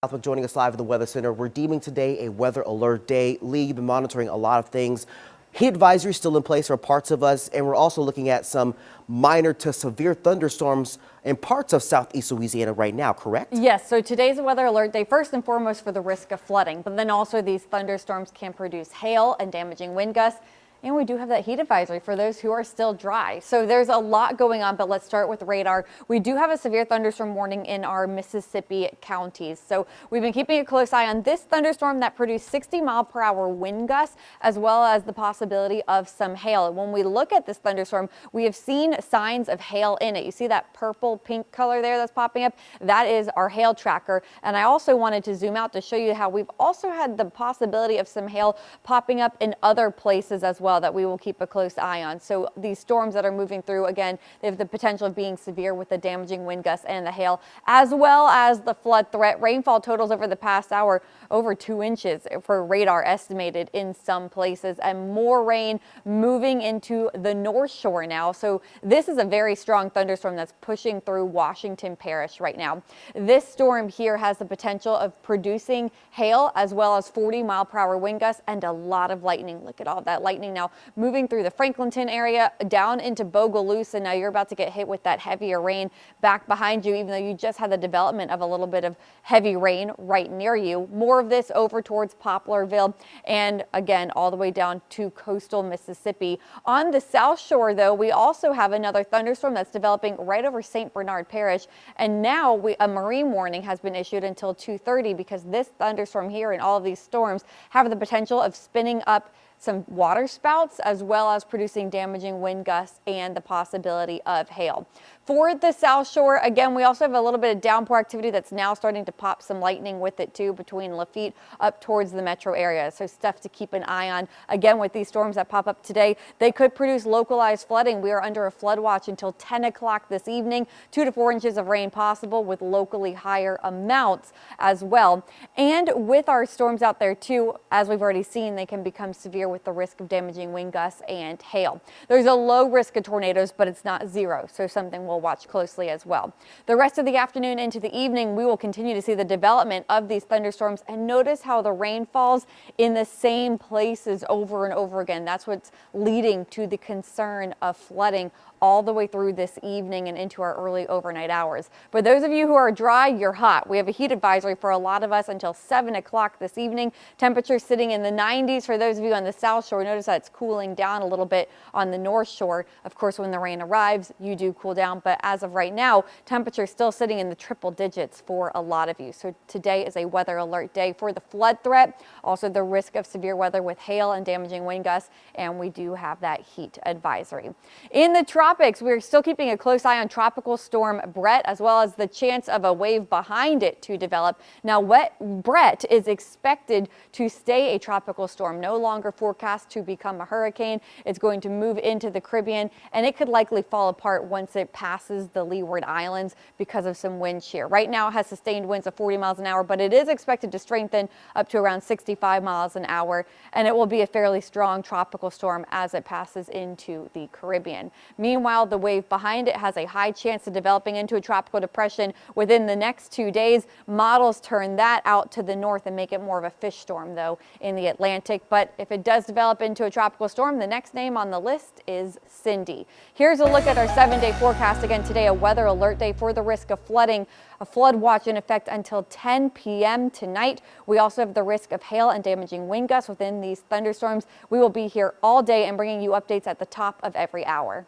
Southwick joining us live at the Weather Center. We're deeming today a weather alert day. Lee, you've been monitoring a lot of things. Heat advisory still in place for parts of us, and we're also looking at some minor to severe thunderstorms in parts of southeast Louisiana right now, correct? Yes, so today's a weather alert day first and foremost for the risk of flooding, but then also these thunderstorms can produce hail and damaging wind gusts. And we do have that heat advisory for those who are still dry. So there's a lot going on, but let's start with radar. We do have a severe thunderstorm warning in our Mississippi counties. So we've been keeping a close eye on this thunderstorm that produced 60-mile-per-hour wind gusts, as well as the possibility of some hail. And when we look at this thunderstorm, we have seen signs of hail in it. You see that purple pink color there that's popping up? That is our hail tracker. And I also wanted to zoom out to show you how we've also had the possibility of some hail popping up in other places as well that we will keep a close eye on. So these storms that are moving through, again, they have the potential of being severe with the damaging wind gusts and the hail, as well as the flood threat. Rainfall totals over the past hour over 2 inches for radar estimated in some places, and more rain moving into the North Shore now. So this is a very strong thunderstorm that's pushing through Washington Parish right now. This storm here has the potential of producing hail as well as 40-mile-per-hour wind gusts and a lot of lightning. Look at all that lightning now moving through the Franklinton area down into Bogalusa. Now you're about to get hit with that heavier rain back behind you, even though you just had the development of a little bit of heavy rain right near you. More of this over towards Poplarville and again all the way down to coastal Mississippi. On the South Shore, though, we also have another thunderstorm that's developing right over St. Bernard Parish, and now a marine warning has been issued until 2:30 because this thunderstorm here and all of these storms have the potential of spinning up some water spouts as well as producing damaging wind gusts and the possibility of hail. For the South Shore, again, we also have a little bit of downpour activity that's now starting to pop some lightning with it too between Lafitte up towards the metro area. So stuff to keep an eye on. Again, with these storms that pop up today, they could produce localized flooding. We are under a flood watch until 10 o'clock this evening. 2 to 4 inches of rain possible with locally higher amounts as well. And with our storms out there too, as we've already seen, they can become severe with the risk of damaging wind gusts and hail. There's a low risk of tornadoes, but it's not zero, so something we'll watch closely as well. The rest of the afternoon into the evening, we will continue to see the development of these thunderstorms, and notice how the rain falls in the same places over and over again. That's what's leading to the concern of flooding all the way through this evening and into our early overnight hours. For those of you who are dry, you're hot. We have a heat advisory for a lot of us until 7 o'clock this evening. Temperatures sitting in the 90s for those of you on the South Shore. Notice that it's cooling down a little bit on the North Shore. Of course, when the rain arrives, you do cool down, but as of right now, temperatures still sitting in the triple digits for a lot of you. So today is a weather alert day for the flood threat, also the risk of severe weather with hail and damaging wind gusts, and we do have that heat advisory. In the tropics, we're still keeping a close eye on Tropical Storm Brett, as well as the chance of a wave behind it to develop. Now, Brett is expected to stay a tropical storm, no longer forecast to become a hurricane. It's going to move into the Caribbean, and it could likely fall apart once it passes the Leeward Islands because of some wind shear. Right now, it has sustained winds of 40 miles an hour, but it is expected to strengthen up to around 65 miles an hour, and it will be a fairly strong tropical storm as it passes into the Caribbean. Meanwhile, the wave behind it has a high chance of developing into a tropical depression within the next 2 days. Models turn that out to the north and make it more of a fish storm, though, in the Atlantic. But if it does develop into a tropical storm, the next name on the list is Cindy. Here's a look at our 7-day forecast. Again, today, a weather alert day for the risk of flooding. A flood watch in effect until 10 p.m. tonight. We also have the risk of hail and damaging wind gusts within these thunderstorms. We will be here all day and bringing you updates at the top of every hour.